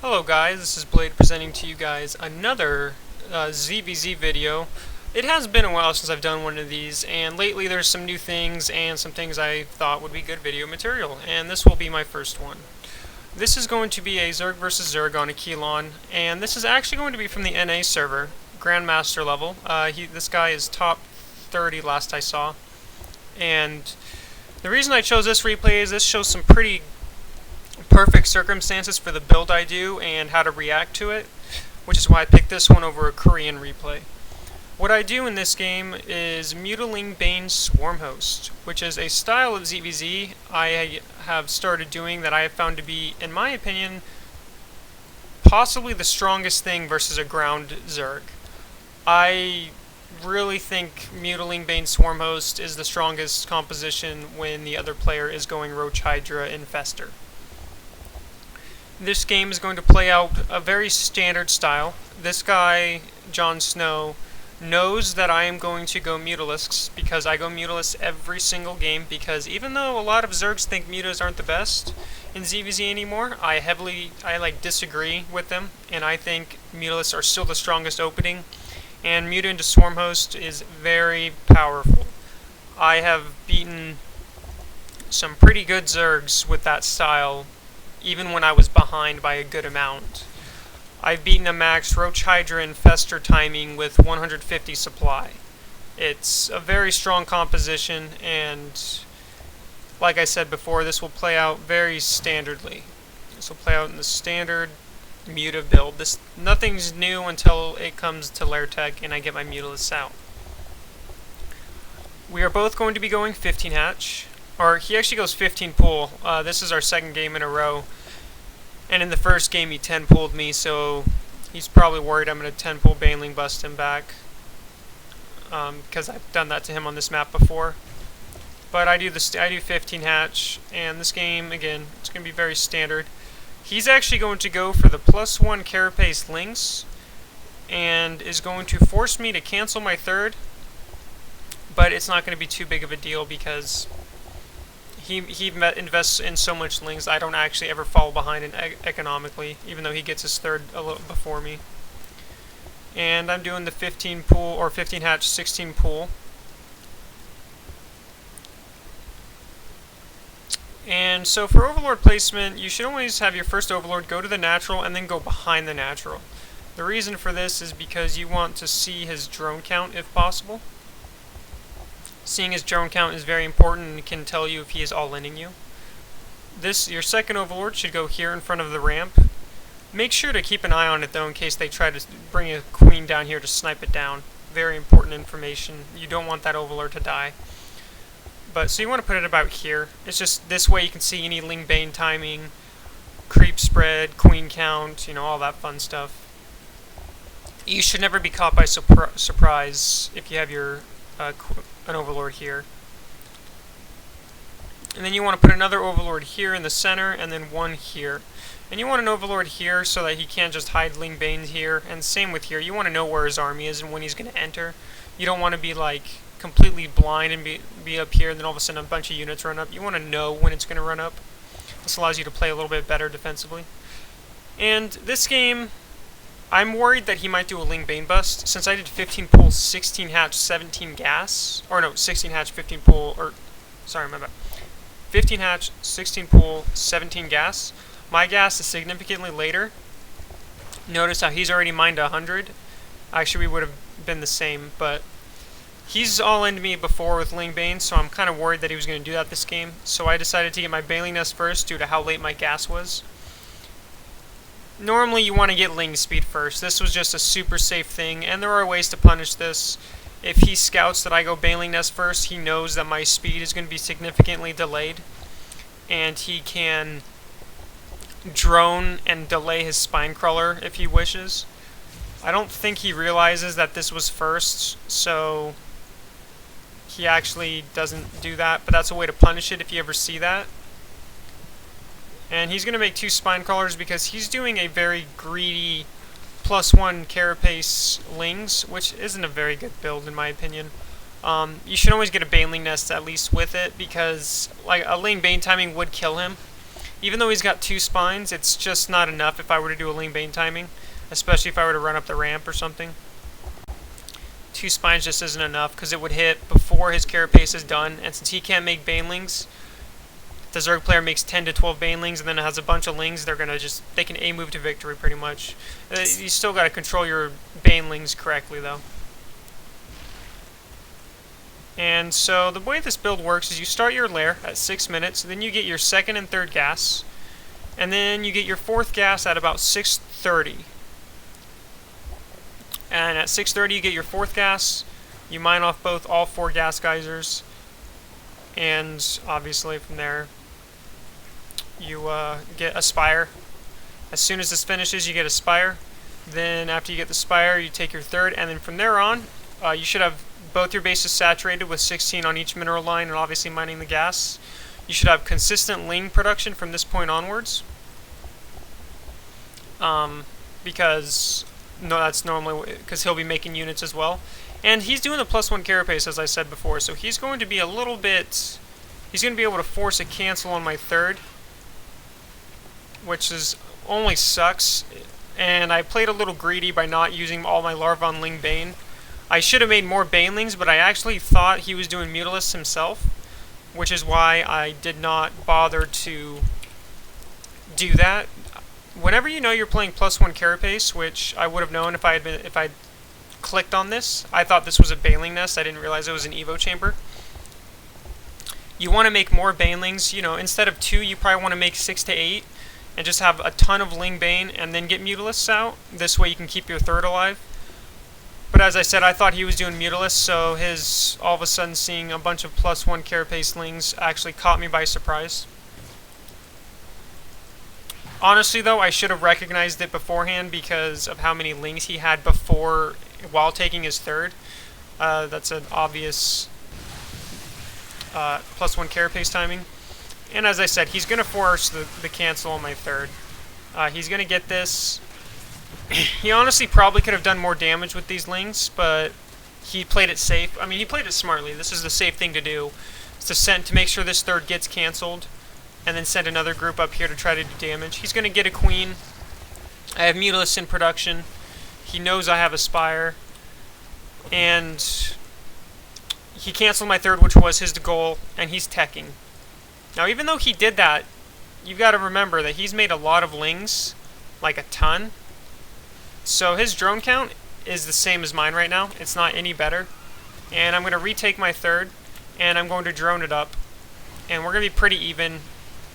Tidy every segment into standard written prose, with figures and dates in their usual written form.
Hello guys, this is Blade presenting to you guys another ZVZ video. It has been a while since I've done one of these, and lately there's some new things and some things I thought would be good video material, and this will be my first one. This is going to be a Zerg vs Zerg on a Keylon, and this is actually going to be from the NA server, Grandmaster level. This guy is top 30 last I saw, and the reason I chose this replay is this shows some pretty perfect circumstances for the build I do and how to react to it, which is why I picked this one over a Korean replay. What I do in this game is muta, ling, bane, swarmhost, which is a style of ZVZ I have started doing that I have found to be, in my opinion, possibly the strongest thing versus a ground Zerg. I really think muta, ling, bane, swarmhost is the strongest composition when the other player is going roach, hydra, infester. This game is going to play out a very standard style. This guy, Jon Snow, knows that I am going to go mutalisks because I go mutalisks every single game, because even though a lot of Zergs think mutas aren't the best in ZVZ anymore, I disagree with them, and I think mutalisks are still the strongest opening, and muta into swarmhost is very powerful. I have beaten some pretty good Zergs with that style even when I was behind by a good amount. I've beaten a max roach, hydra, infester timing with 150 supply. It's a very strong composition, and like I said before, this will play out very standardly. This will play out in the standard muta build. Nothing's new until it comes to Lair Tech and I get my mutalists out. We are both going to be going 15 hatch. Or he actually goes 15 pool. This is our second game in a row. And in the first game he 10 pooled me, so he's probably worried I'm going to 10 pool Baneling bust him back. Because I've done that to him on this map before. But I do 15 hatch, and this game, again, it's going to be very standard. He's actually going to go for the +1 carapace lynx, and is going to force me to cancel my third. But it's not going to be too big of a deal because he invests in so much lings. I don't actually ever fall behind in economically, even though he gets his third a little before me. And I'm doing the 15 pool, or 15 hatch, 16 pool. And so for Overlord placement, you should always have your first Overlord go to the natural and then go behind the natural. The reason for this is because you want to see his drone count if possible. Seeing his drone count is very important and can tell you if he is all-inning you. Your second Overlord should go here in front of the ramp. Make sure to keep an eye on it though in case they try to bring a queen down here to snipe it down. Very important information. You don't want that Overlord to die. So you want to put it about here. It's just this way you can see any ling bane timing, creep spread, queen count, all that fun stuff. You should never be caught by surprise if you have an Overlord here. And then you want to put another Overlord here in the center, and then one here. And you want an Overlord here so that he can't just hide ling banes here, and same with here. You want to know where his army is and when he's going to enter. You don't want to be like completely blind and be up here and then all of a sudden a bunch of units run up. You want to know when it's going to run up. This allows you to play a little bit better defensively. And this game, I'm worried that he might do a ling bane bust, since I did 15 pool, 16 hatch, 17 gas. Or no, 16 hatch, 15 pool, or, sorry, my bad. 15 hatch, 16 pool, 17 gas. My gas is significantly later. Notice how he's already mined 100. Actually, we would have been the same, but he's all-in me before with ling bane, so I'm kind of worried that he was going to do that this game. So I decided to get my Baneling nest first due to how late my gas was. Normally you want to get ling speed first. This was just a super safe thing, and there are ways to punish this. If he scouts that I go Baneling nest first, he knows that my speed is going to be significantly delayed, and he can drone and delay his spine crawler if he wishes. I don't think he realizes that this was first, so he actually doesn't do that, but that's a way to punish it if you ever see that. And he's going to make 2 spine crawlers because he's doing a very greedy +1 carapace lings, which isn't a very good build in my opinion. You should always get a Baneling nest at least with it, because like a ling bane timing would kill him. Even though he's got 2 spines, it's just not enough if I were to do a ling bane timing, especially if I were to run up the ramp or something. 2 spines just isn't enough because it would hit before his carapace is done, and since he can't make banelings, the Zerg player makes 10 to 12 banelings and then it has a bunch of lings, they can A-move to victory pretty much. You still got to control your banelings correctly though. And so the way this build works is you start your lair at 6 minutes, then you get your 2nd and 3rd gas, and then you get your 4th gas at about 6:30. And at 6:30 you get your 4th gas, you mine off all 4 gas geysers, and obviously from there you get a spire. As soon as this finishes you get a spire. Then after you get the spire you take your 3rd, and then from there on you should have both your bases saturated with 16 on each mineral line and obviously mining the gas. You should have consistent ling production from this point onwards. Because that's normally because he'll be making units as well. And he's doing the +1 carapace as I said before, so he's going to be a little bit... He's going to be able to force a cancel on my 3rd, which is only sucks. And I played a little greedy by not using all my larvae on ling bane. I should have made more banelings, but I actually thought he was doing Mutalisk himself, which is why I did not bother to do that. Whenever you know you're playing +1 carapace, which I would have known if I'd clicked on this. I thought this was a baneling nest. I didn't realize it was an Evo chamber. You want to make more banelings. You know, instead of 2, you probably want to make 6 to 8, and just have a ton of ling bane, and then get Mutalisks out. This way you can keep your 3rd alive. But as I said, I thought he was doing Mutalisk, so his all of a sudden seeing a bunch of +1 carapace lings actually caught me by surprise. Honestly though, I should have recognized it beforehand because of how many lings he had before while taking his 3rd. That's an obvious +1 carapace timing. And as I said, he's going to force the cancel on my 3rd. He's going to get this. He honestly probably could have done more damage with these lings, but he played it safe. I mean, he played it smartly. This is the safe thing to do, is to make sure this 3rd gets canceled, and then send another group up here to try to do damage. He's going to get a queen. I have Mutalisk in production. He knows I have a spire, and he canceled my 3rd, which was his goal, and he's teching. Now, even though he did that, you've got to remember that he's made a lot of lings, like a ton. So his drone count is the same as mine right now. It's not any better. And I'm going to retake my 3rd, and I'm going to drone it up. And we're going to be pretty even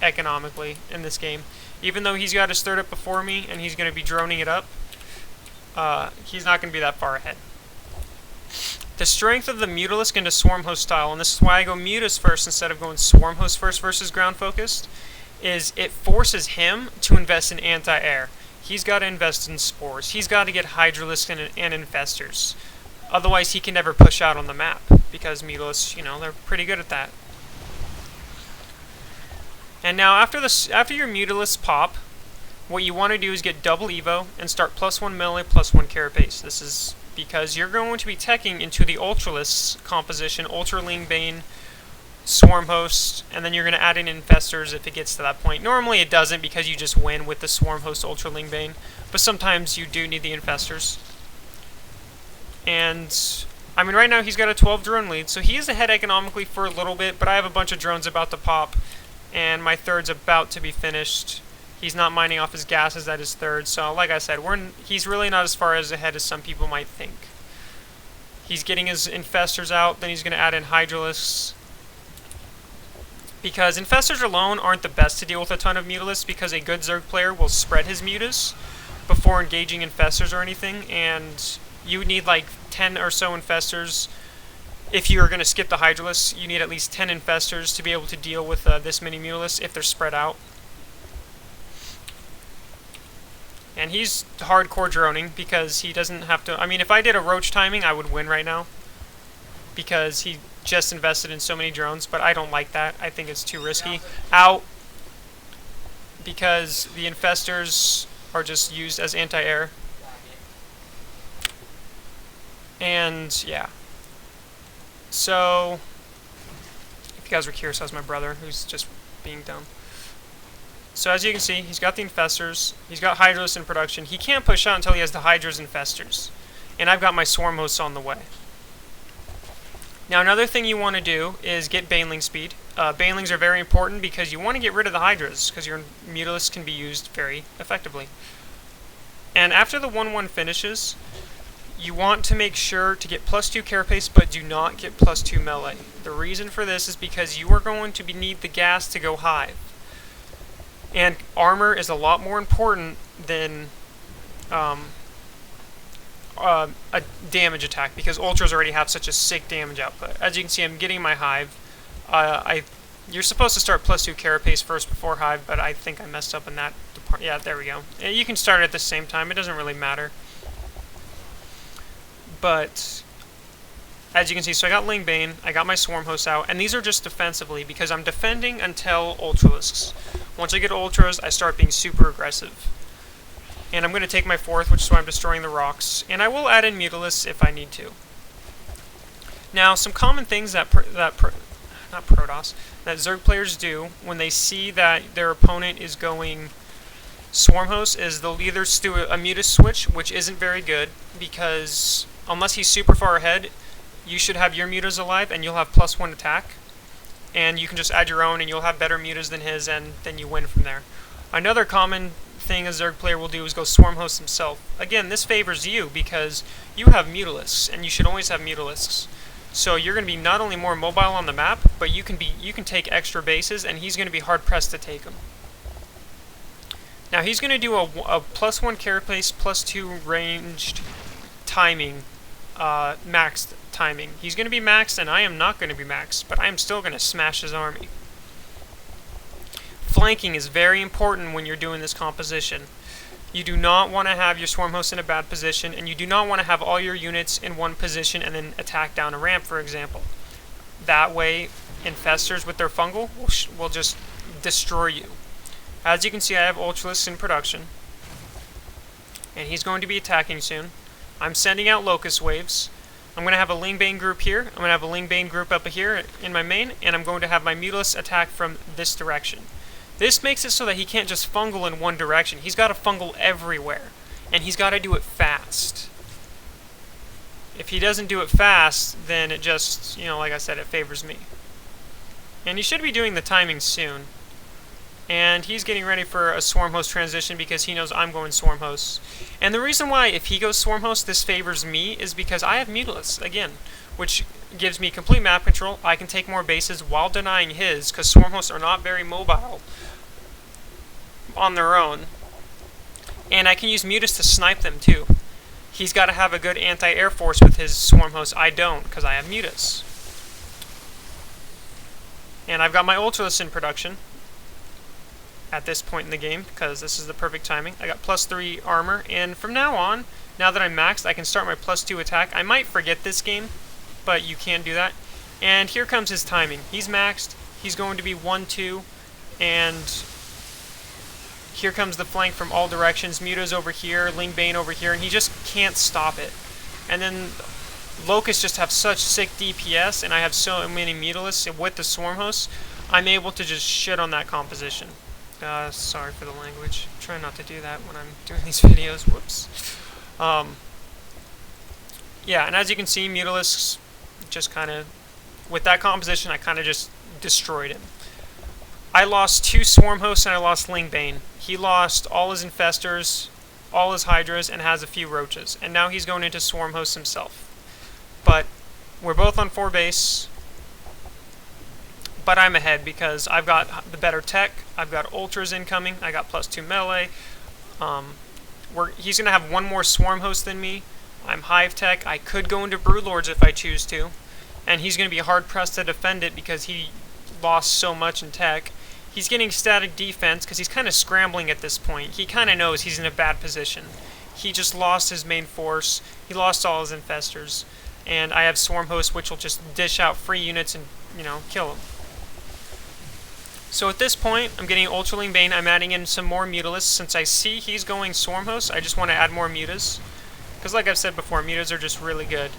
economically in this game. Even though he's got his 3rd up before me, and he's going to be droning it up, he's not going to be that far ahead. The strength of the Mutalisk into Swarmhost style, and this is why I go Mutas first instead of going Swarmhost first versus ground focused, is it forces him to invest in anti-air. He's got to invest in spores. He's got to get Hydralisks and infestors. Otherwise, he can never push out on the map because Mutalisks, you know, they're pretty good at that. And now, after your Mutalisks pop, what you want to do is get double Evo and start +1 melee, +1 carapace. This is because you're going to be teching into the Ultralisks composition, Ultra Ling Bane, Swarmhost, and then you're going to add in Infestors if it gets to that point. Normally it doesn't because you just win with the Swarmhost Ultra Ling Bane, but sometimes you do need the Infestors. And, I mean, right now he's got a 12 drone lead, so he is ahead economically for a little bit, but I have a bunch of drones about to pop, and my 3rd's about to be finished. He's not mining off his gases at his 3rd, so like I said, he's really not as far ahead as some people might think. He's getting his Infestors out, then he's going to add in Hydralisks. Because Infestors alone aren't the best to deal with a ton of Mutalisks, because a good Zerg player will spread his Mutas before engaging Infestors or anything, and you would need like 10 or so Infestors. If you're going to skip the Hydralisks, you need at least 10 Infestors to be able to deal with this many Mutalisks if they're spread out. And he's hardcore droning because he doesn't have to... I mean, if I did a roach timing, I would win right now. Because he just invested in so many drones, but I don't like that. I think it's too risky. Out! Because the Infestors are just used as anti-air. And, yeah. So, if you guys were curious, that was my brother who's just being dumb. So as you can see, he's got the infestors, he's got Hydros in production. He can't push out until he has the Hydros infestors. And I've got my swarmhosts on the way. Now another thing you want to do is get baneling speed. Banelings are very important because you want to get rid of the Hydras, because your Mutalisks can be used very effectively. And after the 1-1 finishes, you want to make sure to get +2 carapace, but do not get +2 melee. The reason for this is because you are going to need the gas to go hive. And armor is a lot more important than a damage attack, because ultras already have such a sick damage output. As you can see, I'm getting my hive. You're supposed to start +2 carapace first before hive, but I think I messed up in that department. Yeah, there we go. You can start at the same time. It doesn't really matter. But as you can see, so I got Ling Bane, I got my Swarmhost out, and these are just defensively because I'm defending until Ultralisks. Once I get Ultras, I start being super aggressive. And I'm going to take my 4th, which is why I'm destroying the rocks, and I will add in Mutalisks if I need to. Now, some common things that Zerg players do when they see that their opponent is going Swarmhost is they'll either do a Muta switch, which isn't very good, because unless he's super far ahead, you should have your Mutas alive, and you'll have +1 attack. And you can just add your own, and you'll have better Mutas than his, and then you win from there. Another common thing a Zerg player will do is go Swarmhost himself. Again, this favors you, because you have Mutalisks, and you should always have Mutalisks. So you're going to be not only more mobile on the map, but you can take extra bases, and he's going to be hard-pressed to take them. Now he's going to do a +1 carapace, +2 ranged timing, maxed timing. He's going to be maxed, and I am not going to be maxed, but I am still going to smash his army. Flanking is very important when you're doing this composition. You do not want to have your Swarmhost in a bad position, and you do not want to have all your units in one position and then attack down a ramp, for example. That way, infestors with their fungal will just destroy you. As you can see, I have Ultralisks in production, and he's going to be attacking soon. I'm sending out Locust Waves. I'm going to have a Ling Bane group here, I'm going to have a Ling Bane group up here in my main, and I'm going to have my Mutalisks attack from this direction. This makes it so that he can't just fungal in one direction. He's got to fungal everywhere, and he's got to do it fast. If he doesn't do it fast, then it just, like I said, it favors me. And he should be doing the timing soon. And he's getting ready for a Swarmhost transition because he knows I'm going Swarmhost. And the reason why, if he goes Swarmhost, this favors me is because I have Mutalisks, again, which gives me complete map control. I can take more bases while denying his, because Swarmhosts are not very mobile on their own. And I can use Mutas to snipe them too. He's got to have a good anti-air force with his Swarmhost. I don't, because I have Mutas. And I've got my Ultralisks in production at this point in the game, because this is the perfect timing. I got +3 armor, and from now on, now that I'm maxed, I can start my +2 attack. I might forget this game, but you can do that. And here comes his timing. He's maxed, he's going to be 1-2, and here comes the flank from all directions. Muta's over here, Ling Bane over here, and he just can't stop it. And then Locusts just have such sick DPS, and I have so many Mutalisks, and with the Swarmhosts, I'm able to just shit on that composition. Sorry for the language. I'm trying not to do that when I'm doing these videos. Whoops. Yeah, and as you can see, Mutalisks just kind of, with that composition, I kind of just destroyed him. I lost 2 Swarmhosts and I lost Ling Bane. He lost all his Infestors, all his Hydras, and has a few Roaches. And now he's going into Swarmhosts himself. But we're both on 4 base. But I'm ahead because I've got the better tech. I've got Ultras incoming. I got +2 melee. He's going to have 1 more Swarmhost than me. I'm Hive Tech. I could go into Broodlords if I choose to. And he's going to be hard-pressed to defend it because he lost so much in tech. He's getting static defense because he's kind of scrambling at this point. He kind of knows he's in a bad position. He just lost his main force. He lost all his Infestors. And I have Swarmhost, which will just dish out free units and, kill him. So at this point, I'm getting Ultra Ling Bane. I'm adding in some more Mutalisks. Since I see he's going Swarmhost, I just want to add more Mutas. Because like I've said before, Mutas are just really good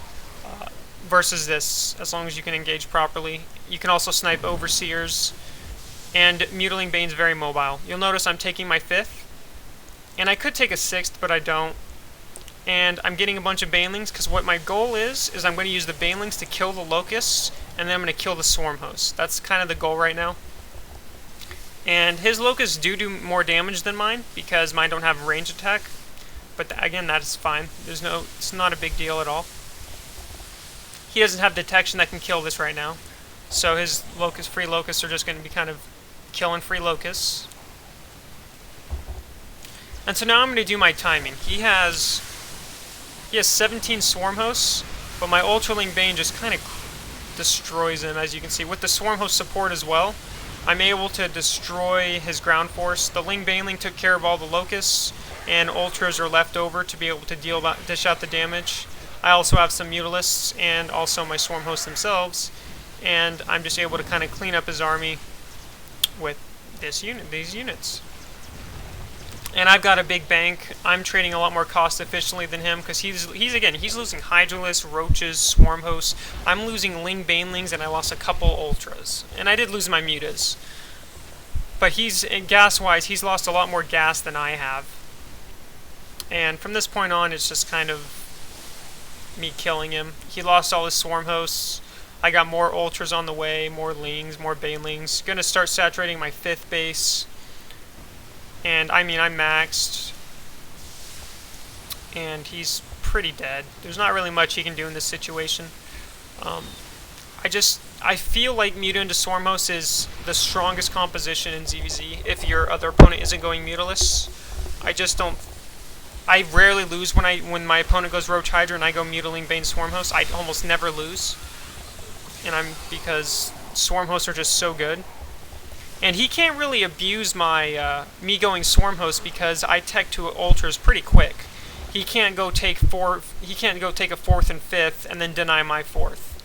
versus this, as long as you can engage properly. You can also snipe Overseers. And Mutiling Bane's very mobile. You'll notice I'm taking my 5th, and I could take a 6th, but I don't. And I'm getting a bunch of banelings, because what my goal is I'm going to use the banelings to kill the locusts, and then I'm going to kill the swarmhost. That's kind of the goal right now. And his locusts do more damage than mine, because mine don't have range attack. But again, that is fine. It's not a big deal at all. He doesn't have detection that can kill this right now. So his free locusts are just going to be kind of killing free locusts. And so now I'm going to do my timing. He has 17 swarm hosts, but my Ultraling Bane just kind of destroys him, as you can see. With the swarm host support as well, I'm able to destroy his ground force. The Ling Baneling took care of all the locusts, and Ultras are left over to be able to dish out the damage. I also have some Mutalisks and also my swarm hosts themselves, and I'm just able to kind of clean up his army with these units. And I've got a big bank. I'm trading a lot more cost efficiently than him, because he's losing Hydralisks, Roaches, Swarm Hosts. I'm losing Ling Banelings, and I lost a couple Ultras. And I did lose my Mutas. But gas-wise, he's lost a lot more gas than I have. And from this point on, it's just kind of me killing him. He lost all his Swarm Hosts. I got more Ultras on the way, more Lings, more Banelings. Gonna start saturating my 5th base. And I'm maxed, and he's pretty dead. There's not really much he can do in this situation. I feel like Muta into Swarmhost is the strongest composition in ZVZ if your other opponent isn't going Mutalisks. I rarely lose when my opponent goes Roach Hydra and I go Mutiling Bane Swarmhost. I almost never lose, because Swarmhosts are just so good. And he can't really abuse my me going Swarmhost, because I tech to Ultras pretty quick. He can't go take a 4th and 5th and then deny my 4th.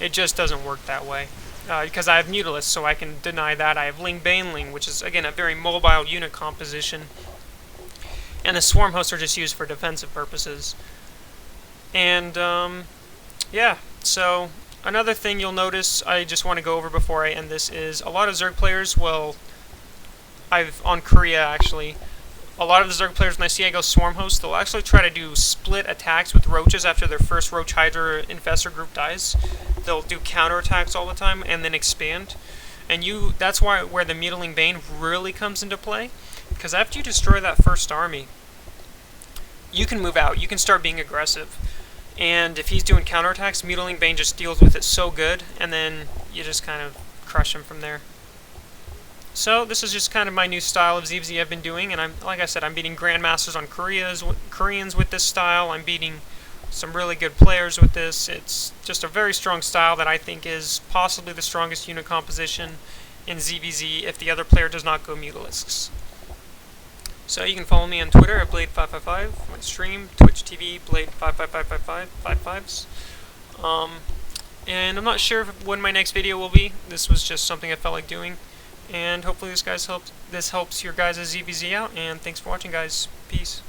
It just doesn't work that way. Because I have Mutalisks, so I can deny that. I have Ling Baneling, which is again a very mobile unit composition. And the Swarmhosts are just used for defensive purposes. And yeah, so another thing you'll notice, I just want to go over before I end this, is a lot of Zerg players on Korea actually, a lot of the Zerg players, when I see I go Swarmhost, they'll actually try to do split attacks with Roaches after their first Roach Hydra Infestor group dies. They'll do counterattacks all the time and then expand. And that's where the Mutiling Bane really comes into play, because after you destroy that first army, you can move out, you can start being aggressive. And if he's doing counterattacks, Mutiling Bane just deals with it so good, and then you just kind of crush him from there. So this is just kind of my new style of ZVZ I've been doing, and like I said, I'm beating Grandmasters on Koreans with this style. I'm beating some really good players with this. It's just a very strong style that I think is possibly the strongest unit composition in ZVZ if the other player does not go Mutalisks. So you can follow me on Twitter at Blade555, my stream, Twitch TV, Blade55555, and I'm not sure when my next video will be. This was just something I felt like doing, and hopefully this helps your guys' ZVZ out, and thanks for watching, guys. Peace.